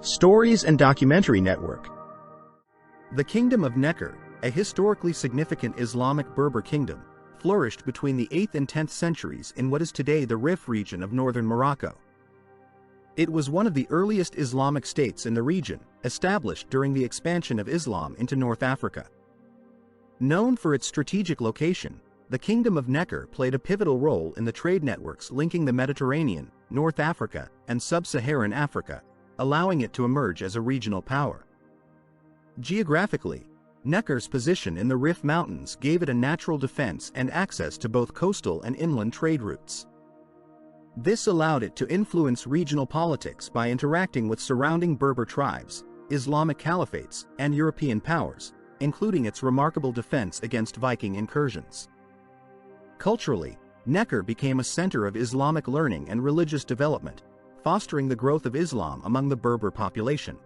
Stories and Documentary Network. The Kingdom of Nekor, a historically significant Islamic Berber kingdom, flourished between the 8th and 10th centuries in what is today the Rif region of northern Morocco. It was one of the earliest Islamic states in the region, established during the expansion of Islam into North Africa. Known for its strategic location, the Kingdom of Nekor played a pivotal role in the trade networks linking the Mediterranean, North Africa, and sub-Saharan Africa, allowing it to emerge as a regional power. Geographically, Nekor's position in the Rif Mountains gave it a natural defense and access to both coastal and inland trade routes. This allowed it to influence regional politics by interacting with surrounding Berber tribes, Islamic caliphates, and European powers, including its remarkable defense against Viking incursions. Culturally, Nekor became a center of Islamic learning and religious development, fostering the growth of Islam among the Berber population.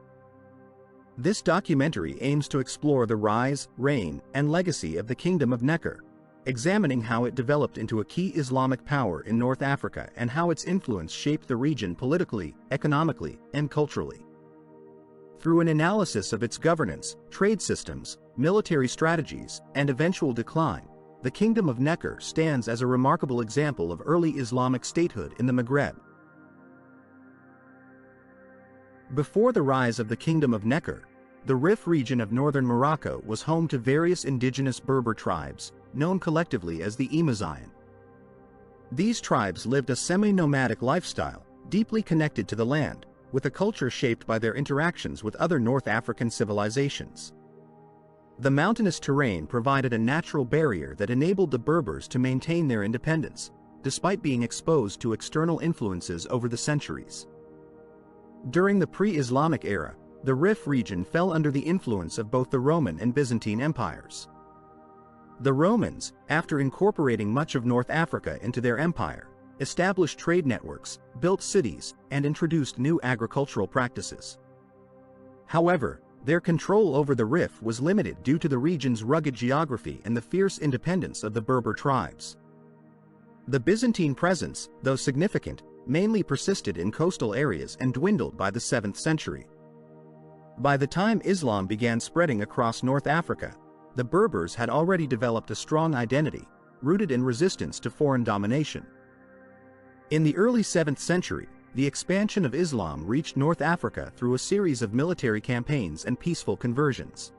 This documentary aims to explore the rise, reign, and legacy of the Kingdom of Nekor, examining how it developed into a key Islamic power in North Africa and how its influence shaped the region politically, economically, and culturally. Through an analysis of its governance, trade systems, military strategies, and eventual decline, the Kingdom of Nekor stands as a remarkable example of early Islamic statehood in the Maghreb. Before the rise of the Kingdom of Nekor, the Rif region of northern Morocco was home to various indigenous Berber tribes, known collectively as the Amazian. These tribes lived a semi-nomadic lifestyle, deeply connected to the land, with a culture shaped by their interactions with other North African civilizations. The mountainous terrain provided a natural barrier that enabled the Berbers to maintain their independence, despite being exposed to external influences over the centuries. During the pre-Islamic era, the Rif region fell under the influence of both the Roman and Byzantine empires. The Romans, after incorporating much of North Africa into their empire, established trade networks, built cities, and introduced new agricultural practices. However, their control over the Rif was limited due to the region's rugged geography and the fierce independence of the Berber tribes. The Byzantine presence, though significant, mainly persisted in coastal areas and dwindled by the 7th century. By the time Islam began spreading across North Africa, the Berbers had already developed a strong identity, rooted in resistance to foreign domination. In the early 7th century, the expansion of Islam reached North Africa through a series of military campaigns and peaceful conversions.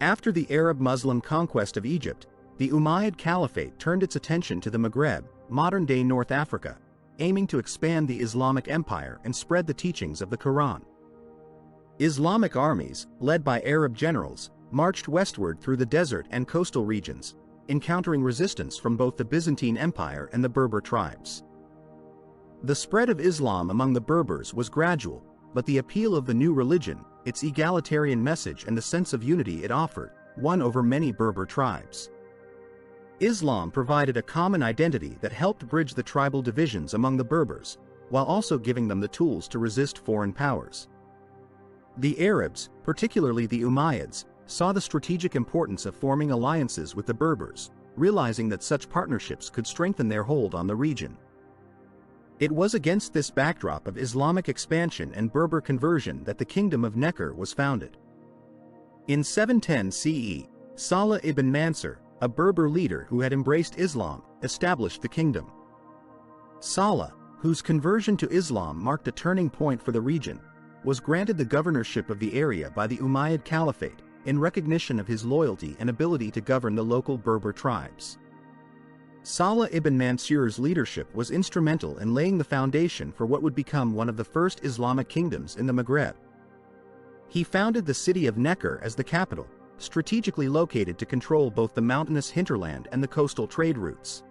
After the Arab-Muslim conquest of Egypt, the Umayyad Caliphate turned its attention to the Maghreb, modern-day North Africa, aiming to expand the Islamic Empire and spread the teachings of the Quran. Islamic armies, led by Arab generals, marched westward through the desert and coastal regions, encountering resistance from both the Byzantine Empire and the Berber tribes. The spread of Islam among the Berbers was gradual, but the appeal of the new religion, its egalitarian message and the sense of unity it offered, won over many Berber tribes. Islam provided a common identity that helped bridge the tribal divisions among the Berbers, while also giving them the tools to resist foreign powers. The Arabs, particularly the Umayyads, saw the strategic importance of forming alliances with the Berbers, realizing that such partnerships could strengthen their hold on the region. It was against this backdrop of Islamic expansion and Berber conversion that the Kingdom of Nekor was founded. In 710 CE, Salih ibn Mansur, a Berber leader who had embraced Islam, established the kingdom. Salih, whose conversion to Islam marked a turning point for the region, was granted the governorship of the area by the Umayyad Caliphate, in recognition of his loyalty and ability to govern the local Berber tribes. Salih ibn Mansur's leadership was instrumental in laying the foundation for what would become one of the first Islamic kingdoms in the Maghreb. He founded the city of Nekor as the capital, strategically located to control both the mountainous hinterland and the coastal trade routes.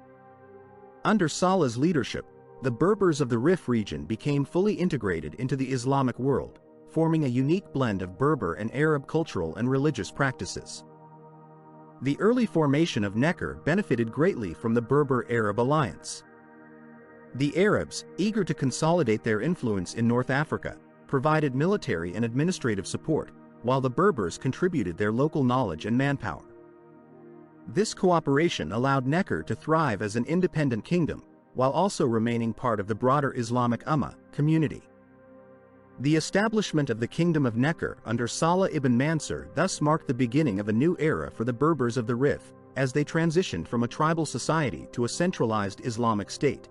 Under Salih's leadership, the Berbers of the Rif region became fully integrated into the Islamic world, forming a unique blend of Berber and Arab cultural and religious practices. The early formation of Nekor benefited greatly from the Berber-Arab alliance. The Arabs, eager to consolidate their influence in North Africa, provided military and administrative support, while the Berbers contributed their local knowledge and manpower. This cooperation allowed Nekor to thrive as an independent kingdom, while also remaining part of the broader Islamic Ummah community. The establishment of the Kingdom of Nekor under Salih ibn Mansur thus marked the beginning of a new era for the Berbers of the Rif, as they transitioned from a tribal society to a centralized Islamic state.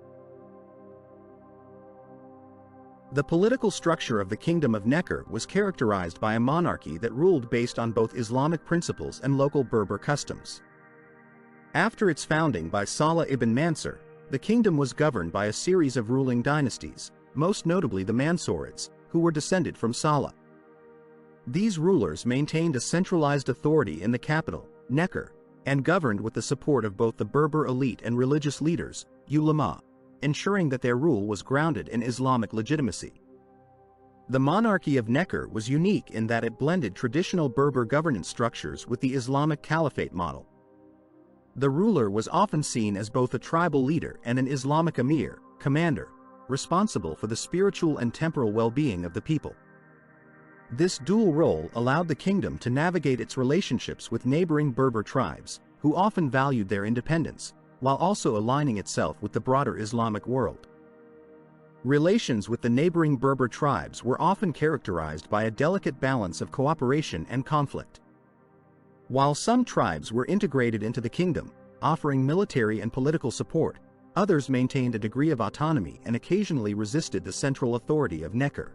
The political structure of the Kingdom of Nekor was characterized by a monarchy that ruled based on both Islamic principles and local Berber customs. After its founding by Salih ibn Mansur, the kingdom was governed by a series of ruling dynasties, most notably the Mansurids, who were descended from Salih. These rulers maintained a centralized authority in the capital, Nekor, and governed with the support of both the Berber elite and religious leaders, ulama, ensuring that their rule was grounded in Islamic legitimacy. The monarchy of Nekor was unique in that it blended traditional Berber governance structures with the Islamic caliphate model. The ruler was often seen as both a tribal leader and an Islamic emir, commander, responsible for the spiritual and temporal well-being of the people. This dual role allowed the kingdom to navigate its relationships with neighboring Berber tribes, who often valued their independence, while also aligning itself with the broader Islamic world. Relations with the neighboring Berber tribes were often characterized by a delicate balance of cooperation and conflict. While some tribes were integrated into the kingdom, offering military and political support, others maintained a degree of autonomy and occasionally resisted the central authority of Nekor.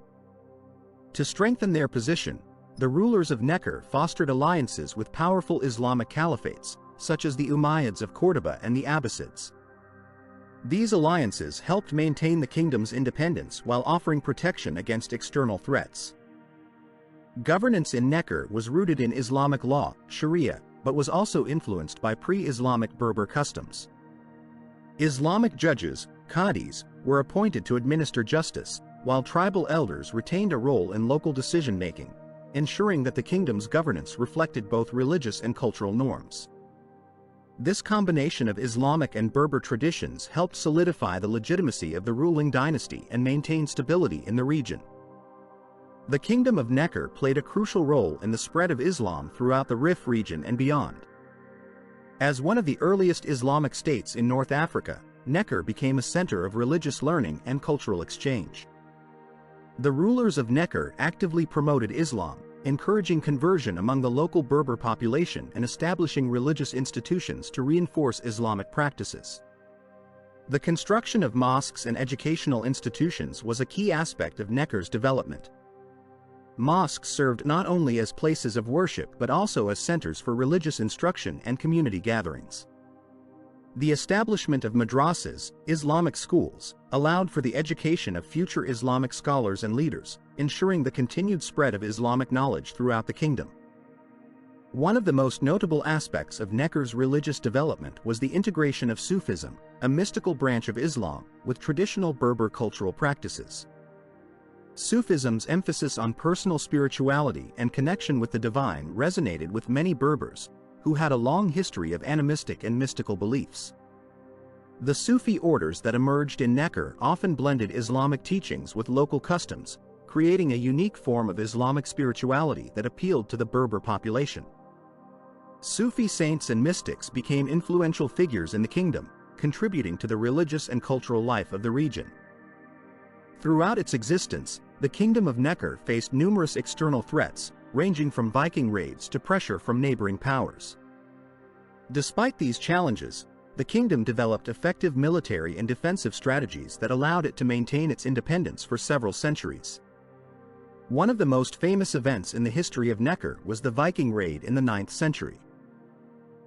To strengthen their position, the rulers of Nekor fostered alliances with powerful Islamic caliphates, such as the Umayyads of Cordoba and the Abbasids. These alliances helped maintain the kingdom's independence while offering protection against external threats. Governance in Nekor was rooted in Islamic law, Sharia, but was also influenced by pre-Islamic Berber customs. Islamic judges, qadis, were appointed to administer justice, while tribal elders retained a role in local decision-making, ensuring that the kingdom's governance reflected both religious and cultural norms. This combination of Islamic and Berber traditions helped solidify the legitimacy of the ruling dynasty and maintain stability in the region. The Kingdom of Nekor played a crucial role in the spread of Islam throughout the Rif region and beyond. As one of the earliest Islamic states in North Africa, Nekor became a center of religious learning and cultural exchange. The rulers of Nekor actively promoted Islam, encouraging conversion among the local Berber population and establishing religious institutions to reinforce Islamic practices. The construction of mosques and educational institutions was a key aspect of Nekor's development. Mosques served not only as places of worship but also as centers for religious instruction and community gatherings. The establishment of madrasas, Islamic schools, allowed for the education of future Islamic scholars and leaders, ensuring the continued spread of Islamic knowledge throughout the kingdom. One of the most notable aspects of Nekor's religious development was the integration of Sufism, a mystical branch of Islam, with traditional Berber cultural practices. Sufism's emphasis on personal spirituality and connection with the divine resonated with many Berbers, who had a long history of animistic and mystical beliefs. The Sufi orders that emerged in Nekor often blended Islamic teachings with local customs, creating a unique form of Islamic spirituality that appealed to the Berber population. Sufi saints and mystics became influential figures in the kingdom, contributing to the religious and cultural life of the region. Throughout its existence, the Kingdom of Nekor faced numerous external threats, ranging from Viking raids to pressure from neighboring powers. Despite these challenges, the kingdom developed effective military and defensive strategies that allowed it to maintain its independence for several centuries. One of the most famous events in the history of Nekor was the Viking raid in the 9th century.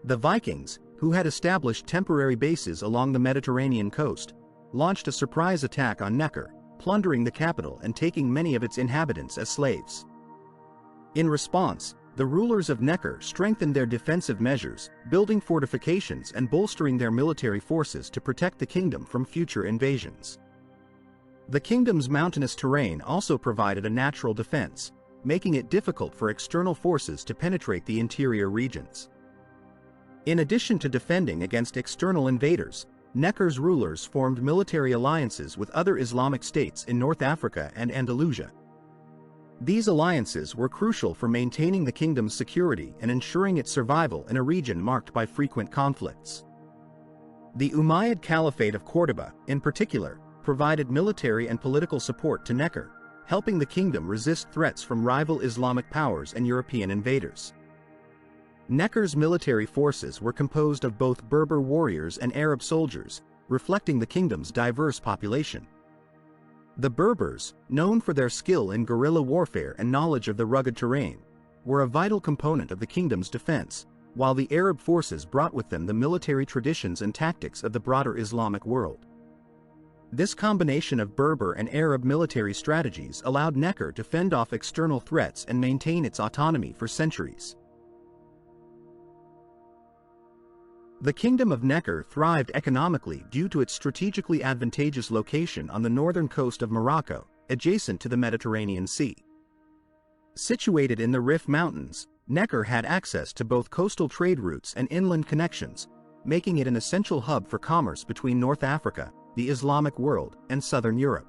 The Vikings, who had established temporary bases along the Mediterranean coast, launched a surprise attack on Nekor, plundering the capital and taking many of its inhabitants as slaves. In response, the rulers of Nekor strengthened their defensive measures, building fortifications and bolstering their military forces to protect the kingdom from future invasions. The kingdom's mountainous terrain also provided a natural defense, making it difficult for external forces to penetrate the interior regions. In addition to defending against external invaders, Nekor's rulers formed military alliances with other Islamic states in North Africa and Andalusia. These alliances were crucial for maintaining the kingdom's security and ensuring its survival in a region marked by frequent conflicts. The Umayyad Caliphate of Cordoba, in particular, provided military and political support to Nekor, helping the kingdom resist threats from rival Islamic powers and European invaders. Nekor's military forces were composed of both Berber warriors and Arab soldiers, reflecting the kingdom's diverse population. The Berbers, known for their skill in guerrilla warfare and knowledge of the rugged terrain, were a vital component of the kingdom's defense, while the Arab forces brought with them the military traditions and tactics of the broader Islamic world. This combination of Berber and Arab military strategies allowed Nekor to fend off external threats and maintain its autonomy for centuries. The Kingdom of Nekor thrived economically due to its strategically advantageous location on the northern coast of Morocco, adjacent to the Mediterranean Sea. Situated in the Rif Mountains, Nekor had access to both coastal trade routes and inland connections, making it an essential hub for commerce between North Africa, the Islamic world, and southern Europe.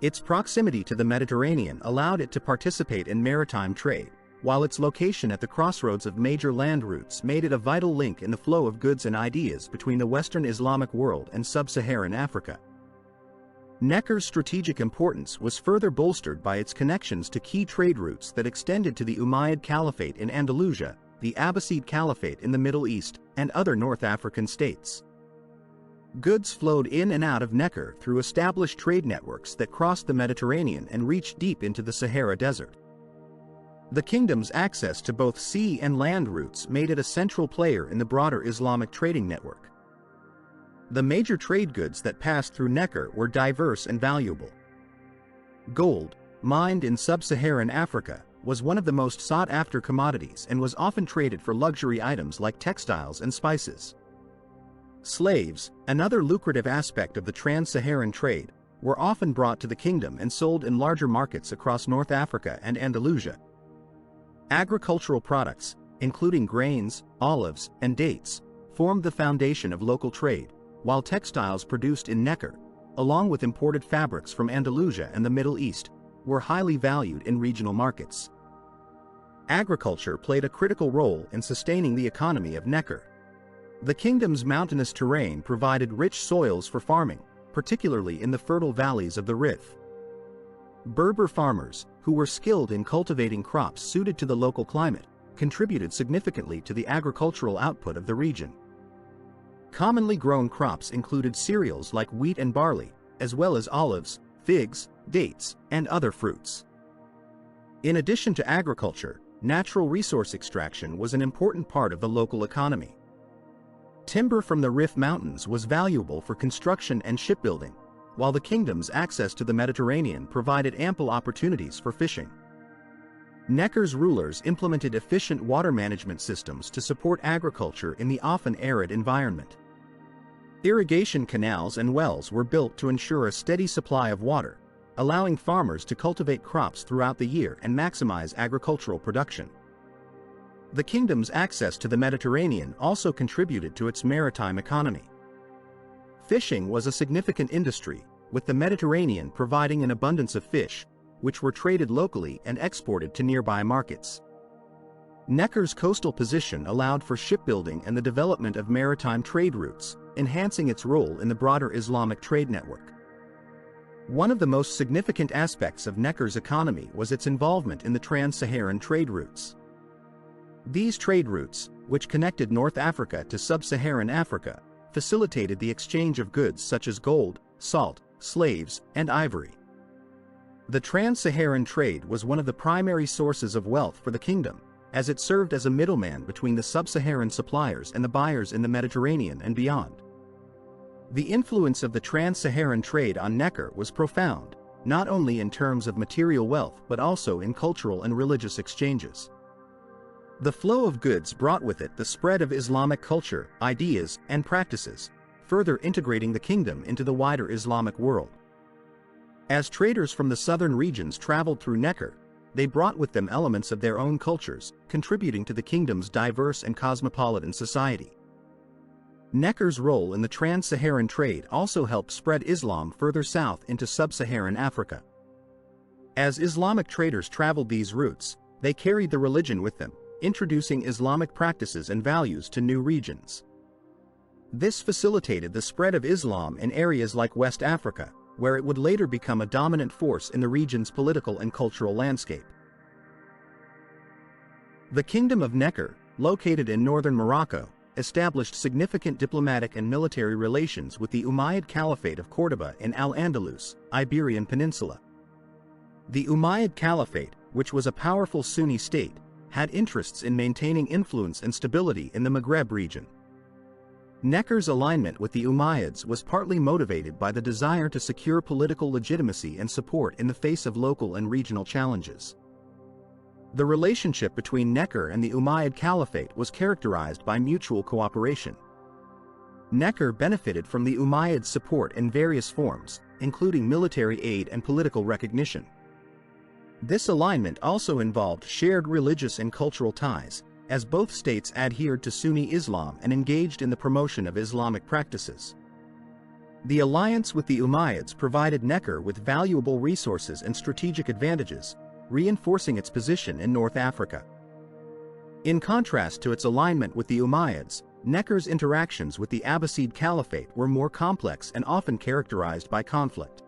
Its proximity to the Mediterranean allowed it to participate in maritime trade, while its location at the crossroads of major land routes made it a vital link in the flow of goods and ideas between the Western Islamic world and sub-Saharan Africa. Nekor's strategic importance was further bolstered by its connections to key trade routes that extended to the Umayyad Caliphate in Andalusia, the Abbasid Caliphate in the Middle East, and other North African states. Goods flowed in and out of Nekor through established trade networks that crossed the Mediterranean and reached deep into the Sahara Desert. The kingdom's access to both sea and land routes made it a central player in the broader Islamic trading network. The major trade goods that passed through Nekor were diverse and valuable. Gold, mined in sub-Saharan Africa, was one of the most sought-after commodities and was often traded for luxury items like textiles and spices. Slaves, another lucrative aspect of the trans-Saharan trade, were often brought to the kingdom and sold in larger markets across North Africa and Andalusia. Agricultural products, including grains, olives, and dates, formed the foundation of local trade, while textiles produced in Nekor, along with imported fabrics from Andalusia and the Middle East, were highly valued in regional markets. Agriculture played a critical role in sustaining the economy of Nekor. The kingdom's mountainous terrain provided rich soils for farming, particularly in the fertile valleys of the Rif. Berber farmers, who were skilled in cultivating crops suited to the local climate, contributed significantly to the agricultural output of the region. Commonly grown crops included cereals like wheat and barley, as well as olives, figs, dates, and other fruits. In addition to agriculture, natural resource extraction was an important part of the local economy. Timber from the Rif Mountains was valuable for construction and shipbuilding, while the kingdom's access to the Mediterranean provided ample opportunities for fishing. Nekor's rulers implemented efficient water management systems to support agriculture in the often arid environment. Irrigation canals and wells were built to ensure a steady supply of water, allowing farmers to cultivate crops throughout the year and maximize agricultural production. The kingdom's access to the Mediterranean also contributed to its maritime economy. Fishing was a significant industry, with the Mediterranean providing an abundance of fish, which were traded locally and exported to nearby markets. Nekor's coastal position allowed for shipbuilding and the development of maritime trade routes, enhancing its role in the broader Islamic trade network. One of the most significant aspects of Nekor's economy was its involvement in the trans-Saharan trade routes. These trade routes, which connected North Africa to sub-Saharan Africa, facilitated the exchange of goods such as gold, salt, slaves, and ivory. The trans-Saharan trade was one of the primary sources of wealth for the kingdom, as it served as a middleman between the sub-Saharan suppliers and the buyers in the Mediterranean and beyond. The influence of the trans-Saharan trade on Nekor was profound, not only in terms of material wealth but also in cultural and religious exchanges. The flow of goods brought with it the spread of Islamic culture, ideas, and practices, further integrating the kingdom into the wider Islamic world. As traders from the southern regions traveled through Nekor, they brought with them elements of their own cultures, contributing to the kingdom's diverse and cosmopolitan society. Nekor's role in the trans-Saharan trade also helped spread Islam further south into sub-Saharan Africa. As Islamic traders traveled these routes, they carried the religion with them, introducing Islamic practices and values to new regions. This facilitated the spread of Islam in areas like West Africa, where it would later become a dominant force in the region's political and cultural landscape. The Kingdom of Nekor, located in northern Morocco, established significant diplomatic and military relations with the Umayyad Caliphate of Córdoba in Al-Andalus, Iberian Peninsula. The Umayyad Caliphate, which was a powerful Sunni state, had interests in maintaining influence and stability in the Maghreb region. Nekor's alignment with the Umayyads was partly motivated by the desire to secure political legitimacy and support in the face of local and regional challenges. The relationship between Nekor and the Umayyad Caliphate was characterized by mutual cooperation. Nekor benefited from the Umayyads' support in various forms, including military aid and political recognition. This alignment also involved shared religious and cultural ties, as both states adhered to Sunni Islam and engaged in the promotion of Islamic practices. The alliance with the Umayyads provided Nekor with valuable resources and strategic advantages, reinforcing its position in North Africa. In contrast to its alignment with the Umayyads, Nekor's interactions with the Abbasid Caliphate were more complex and often characterized by conflict.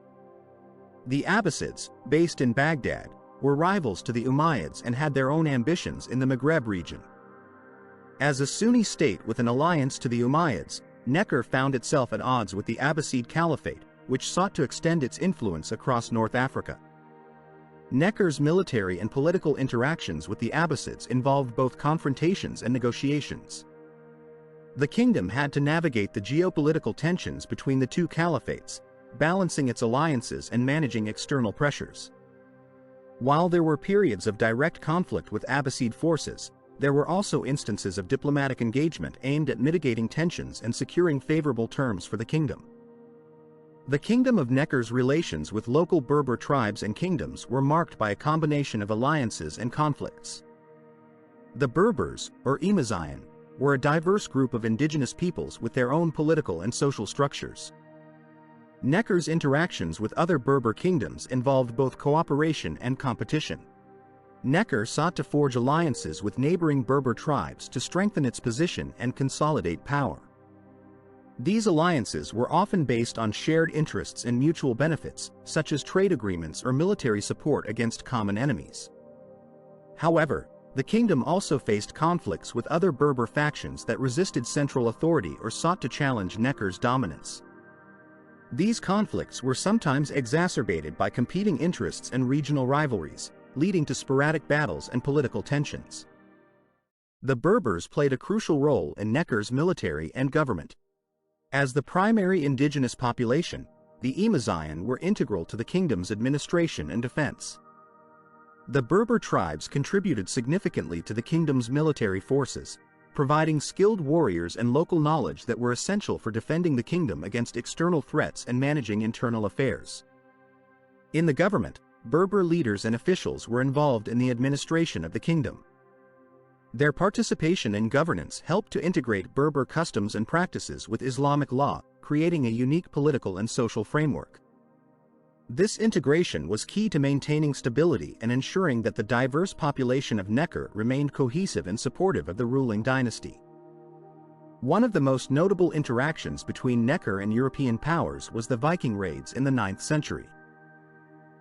The Abbasids, based in Baghdad, were rivals to the Umayyads and had their own ambitions in the Maghreb region. As a Sunni state with an alliance to the Umayyads, Nekor found itself at odds with the Abbasid Caliphate, which sought to extend its influence across North Africa. Nekor's military and political interactions with the Abbasids involved both confrontations and negotiations. The kingdom had to navigate the geopolitical tensions between the two caliphates, balancing its alliances and managing external pressures. While there were periods of direct conflict with Abbasid forces, there were also instances of diplomatic engagement aimed at mitigating tensions and securing favorable terms for the kingdom. The Kingdom of Nekor's relations with local Berber tribes and kingdoms were marked by a combination of alliances and conflicts. The Berbers, or Imazian, were a diverse group of indigenous peoples with their own political and social structures. Nekor's interactions with other Berber kingdoms involved both cooperation and competition. Nekor sought to forge alliances with neighboring Berber tribes to strengthen its position and consolidate power. These alliances were often based on shared interests and mutual benefits, such as trade agreements or military support against common enemies. However, the kingdom also faced conflicts with other Berber factions that resisted central authority or sought to challenge Nekor's dominance. These conflicts were sometimes exacerbated by competing interests and regional rivalries, leading to sporadic battles and political tensions. The Berbers played a crucial role in Nekor's military and government. As the primary indigenous population, the Imazian were integral to the kingdom's administration and defense. The Berber tribes contributed significantly to the kingdom's military forces, providing skilled warriors and local knowledge that were essential for defending the kingdom against external threats and managing internal affairs. In the government, Berber leaders and officials were involved in the administration of the kingdom. Their participation in governance helped to integrate Berber customs and practices with Islamic law, creating a unique political and social framework. This integration was key to maintaining stability and ensuring that the diverse population of Nekor remained cohesive and supportive of the ruling dynasty. One of the most notable interactions between Nekor and European powers was the Viking raids in the 9th century.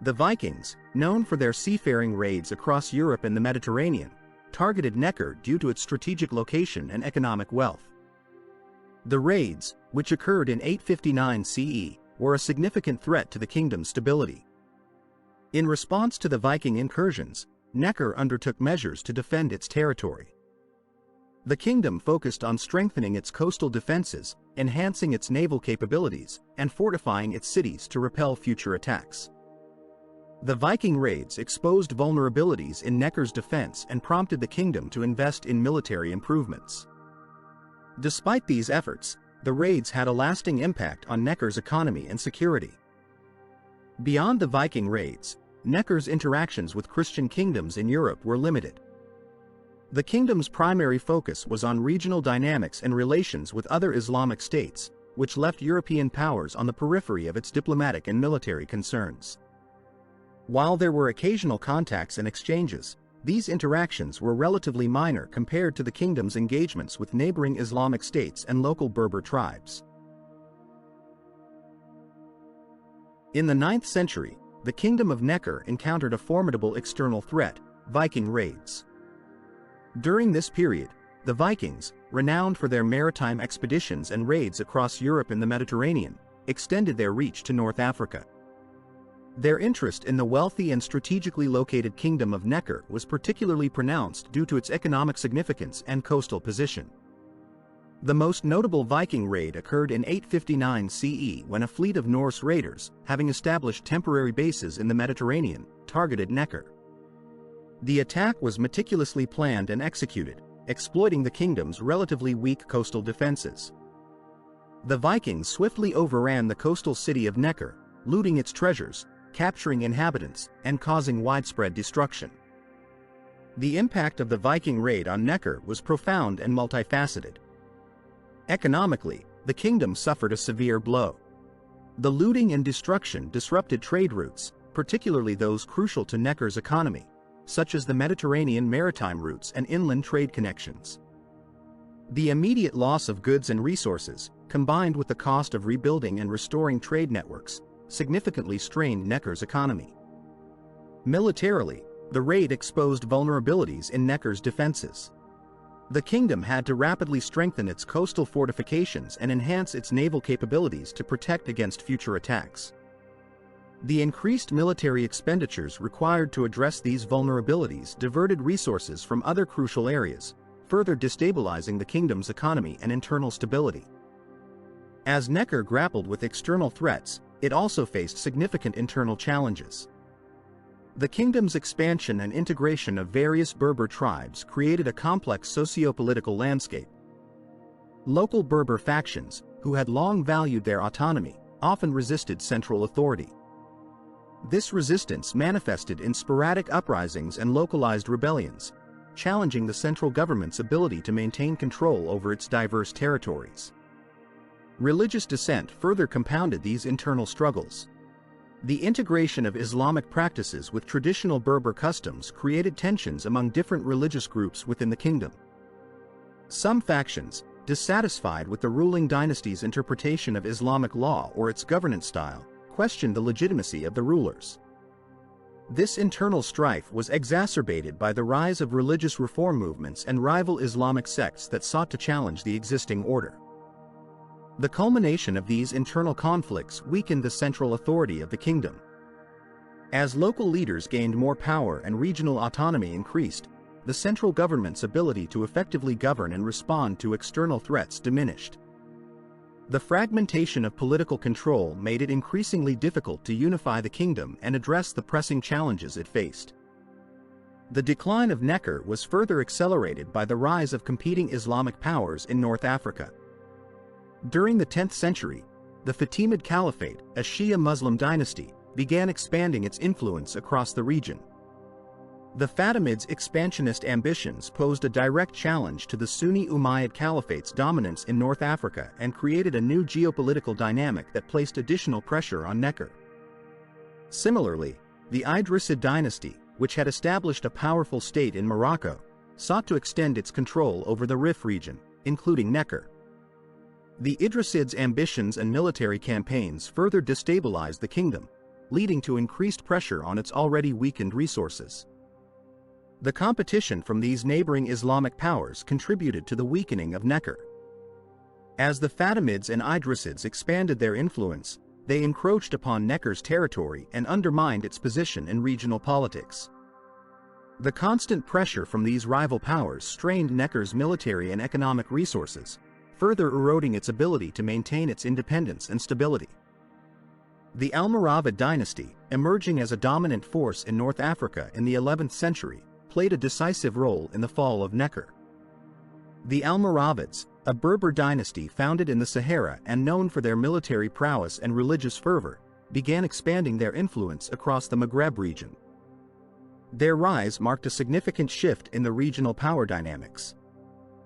The Vikings, known for their seafaring raids across Europe and the Mediterranean, targeted Nekor due to its strategic location and economic wealth. The raids, which occurred in 859 CE, were a significant threat to the kingdom's stability. In response to the Viking incursions, Nekor undertook measures to defend its territory. The kingdom focused on strengthening its coastal defenses, enhancing its naval capabilities, and fortifying its cities to repel future attacks. The Viking raids exposed vulnerabilities in Nekor's defense and prompted the kingdom to invest in military improvements. Despite these efforts, the raids had a lasting impact on Nekor's economy and security. Beyond the Viking raids, Nekor's interactions with Christian kingdoms in Europe were limited. The kingdom's primary focus was on regional dynamics and relations with other Islamic states, which left European powers on the periphery of its diplomatic and military concerns. While there were occasional contacts and exchanges, these interactions were relatively minor compared to the kingdom's engagements with neighboring Islamic states and local Berber tribes. In the 9th century, the Kingdom of Nekor encountered a formidable external threat, Viking raids. During this period, the Vikings, renowned for their maritime expeditions and raids across Europe and the Mediterranean, extended their reach to North Africa. Their interest in the wealthy and strategically located Kingdom of Nekor was particularly pronounced due to its economic significance and coastal position. The most notable Viking raid occurred in 859 CE when a fleet of Norse raiders, having established temporary bases in the Mediterranean, targeted Nekor. The attack was meticulously planned and executed, exploiting the kingdom's relatively weak coastal defenses. The Vikings swiftly overran the coastal city of Nekor, looting its treasures, capturing inhabitants, and causing widespread destruction. The impact of the Viking raid on Nekor was profound and multifaceted. Economically, the kingdom suffered a severe blow. The looting and destruction disrupted trade routes, particularly those crucial to Nekor's economy, such as the Mediterranean maritime routes and inland trade connections. The immediate loss of goods and resources, combined with the cost of rebuilding and restoring trade networks, significantly strained Nekor's economy. Militarily, the raid exposed vulnerabilities in Nekor's defenses. The kingdom had to rapidly strengthen its coastal fortifications and enhance its naval capabilities to protect against future attacks. The increased military expenditures required to address these vulnerabilities diverted resources from other crucial areas, further destabilizing the kingdom's economy and internal stability. As Nekor grappled with external threats, it also faced significant internal challenges. The kingdom's expansion and integration of various Berber tribes created a complex socio-political landscape. Local Berber factions, who had long valued their autonomy, often resisted central authority. This resistance manifested in sporadic uprisings and localized rebellions, challenging the central government's ability to maintain control over its diverse territories. Religious dissent further compounded these internal struggles. The integration of Islamic practices with traditional Berber customs created tensions among different religious groups within the kingdom. Some factions, dissatisfied with the ruling dynasty's interpretation of Islamic law or its governance style, questioned the legitimacy of the rulers. This internal strife was exacerbated by the rise of religious reform movements and rival Islamic sects that sought to challenge the existing order. The culmination of these internal conflicts weakened the central authority of the kingdom. As local leaders gained more power and regional autonomy increased, the central government's ability to effectively govern and respond to external threats diminished. The fragmentation of political control made it increasingly difficult to unify the kingdom and address the pressing challenges it faced. The decline of Nekor was further accelerated by the rise of competing Islamic powers in North Africa. During the 10th century, the Fatimid Caliphate, a Shia Muslim dynasty, began expanding its influence across the region. The Fatimids' expansionist ambitions posed a direct challenge to the Sunni Umayyad Caliphate's dominance in North Africa and created a new geopolitical dynamic that placed additional pressure on Nekor. Similarly, the Idrisid dynasty, which had established a powerful state in Morocco, sought to extend its control over the Rif region, including Nekor. The Idrisids' ambitions and military campaigns further destabilized the kingdom, leading to increased pressure on its already weakened resources. The competition from these neighboring Islamic powers contributed to the weakening of Nekor. As the Fatimids and Idrisids expanded their influence, they encroached upon Nekor's territory and undermined its position in regional politics. The constant pressure from these rival powers strained Nekor's military and economic resources, further eroding its ability to maintain its independence and stability. The Almoravid dynasty, emerging as a dominant force in North Africa in the 11th century, played a decisive role in the fall of Nekor. The Almoravids, a Berber dynasty founded in the Sahara and known for their military prowess and religious fervor, began expanding their influence across the Maghreb region. Their rise marked a significant shift in the regional power dynamics.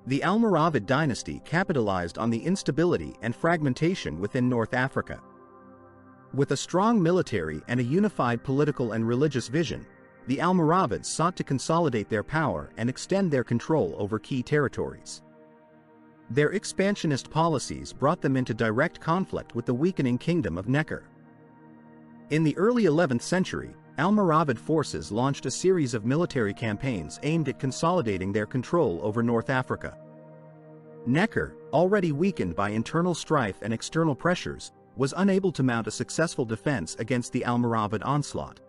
The Almoravid dynasty capitalized on the instability and fragmentation within North Africa. With a strong military and a unified political and religious vision, the Almoravids sought to consolidate their power and extend their control over key territories. Their expansionist policies brought them into direct conflict with the weakening Kingdom of Nekor. In the early 11th century, Almoravid forces launched a series of military campaigns aimed at consolidating their control over North Africa. Nekor, already weakened by internal strife and external pressures, was unable to mount a successful defense against the Almoravid onslaught.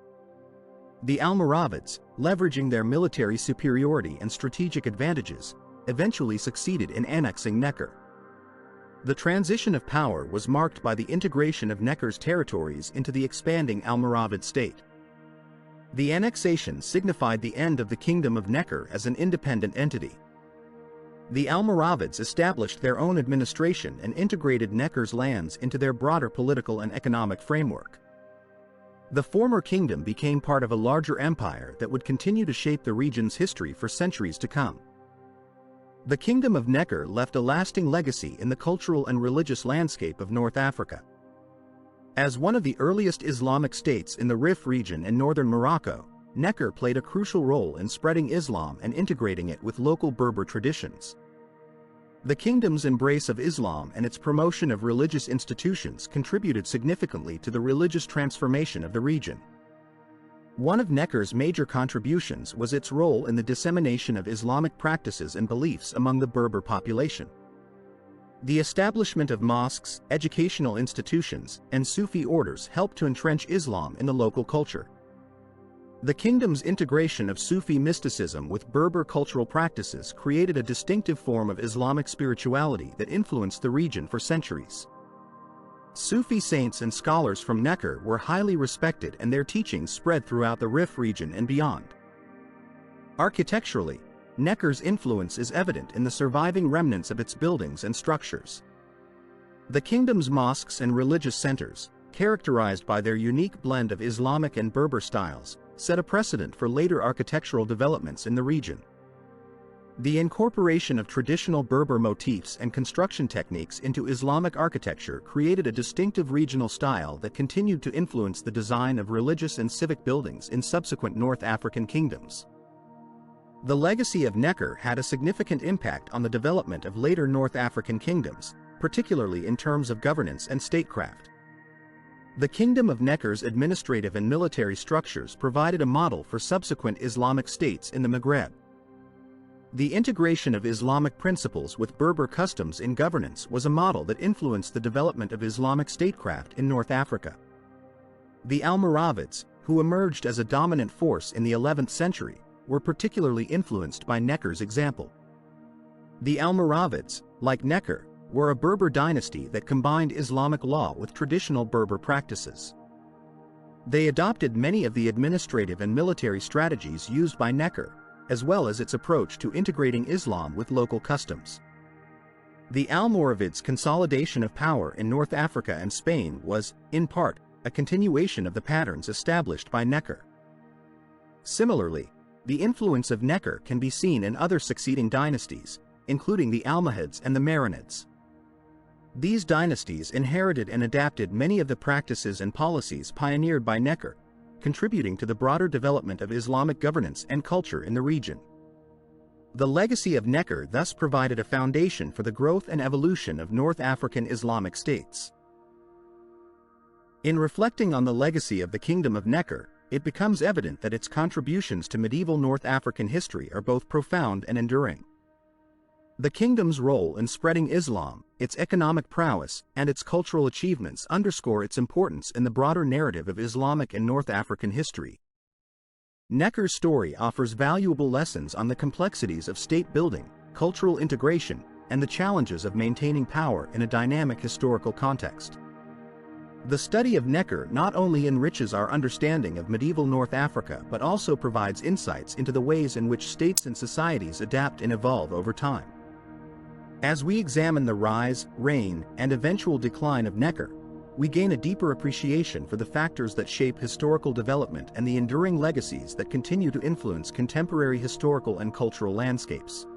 The Almoravids, leveraging their military superiority and strategic advantages, eventually succeeded in annexing Nekor. The transition of power was marked by the integration of Nekor's territories into the expanding Almoravid state. The annexation signified the end of the Kingdom of Nekor as an independent entity. The Almoravids established their own administration and integrated Nekor's lands into their broader political and economic framework. The former kingdom became part of a larger empire that would continue to shape the region's history for centuries to come. The Kingdom of Nekor left a lasting legacy in the cultural and religious landscape of North Africa. As one of the earliest Islamic states in the Rif region in northern Morocco, Nekor played a crucial role in spreading Islam and integrating it with local Berber traditions. The kingdom's embrace of Islam and its promotion of religious institutions contributed significantly to the religious transformation of the region. One of Nekor's major contributions was its role in the dissemination of Islamic practices and beliefs among the Berber population. The establishment of mosques, educational institutions, and Sufi orders helped to entrench Islam in the local culture. The kingdom's integration of Sufi mysticism with Berber cultural practices created a distinctive form of Islamic spirituality that influenced the region for centuries. Sufi saints and scholars from Nekor were highly respected and their teachings spread throughout the Rif region and beyond. Architecturally, Nekor's influence is evident in the surviving remnants of its buildings and structures. The kingdom's mosques and religious centers, characterized by their unique blend of Islamic and Berber styles, set a precedent for later architectural developments in the region. The incorporation of traditional Berber motifs and construction techniques into Islamic architecture created a distinctive regional style that continued to influence the design of religious and civic buildings in subsequent North African kingdoms. The legacy of Nekor had a significant impact on the development of later North African kingdoms, particularly in terms of governance and statecraft. The Kingdom of Nekor's administrative and military structures provided a model for subsequent Islamic states in the Maghreb. The integration of Islamic principles with Berber customs in governance was a model that influenced the development of Islamic statecraft in North Africa. The Almoravids, who emerged as a dominant force in the 11th century, were particularly influenced by Nekor's example. The Almoravids, like Nekor, were a Berber dynasty that combined Islamic law with traditional Berber practices. They adopted many of the administrative and military strategies used by Nekor, as well as its approach to integrating Islam with local customs. The Almoravids' consolidation of power in North Africa and Spain was, in part, a continuation of the patterns established by Nekor. Similarly, the influence of Nekor can be seen in other succeeding dynasties, including the Almohads and the Marinids. These dynasties inherited and adapted many of the practices and policies pioneered by Nekor, contributing to the broader development of Islamic governance and culture in the region. The legacy of Nekor thus provided a foundation for the growth and evolution of North African Islamic states. In reflecting on the legacy of the Kingdom of Nekor, it becomes evident that its contributions to medieval North African history are both profound and enduring. The kingdom's role in spreading Islam, its economic prowess, and its cultural achievements underscore its importance in the broader narrative of Islamic and North African history. Nekor's story offers valuable lessons on the complexities of state building, cultural integration, and the challenges of maintaining power in a dynamic historical context. The study of Nekor not only enriches our understanding of medieval North Africa but also provides insights into the ways in which states and societies adapt and evolve over time. As we examine the rise, reign, and eventual decline of Nekor, we gain a deeper appreciation for the factors that shape historical development and the enduring legacies that continue to influence contemporary historical and cultural landscapes.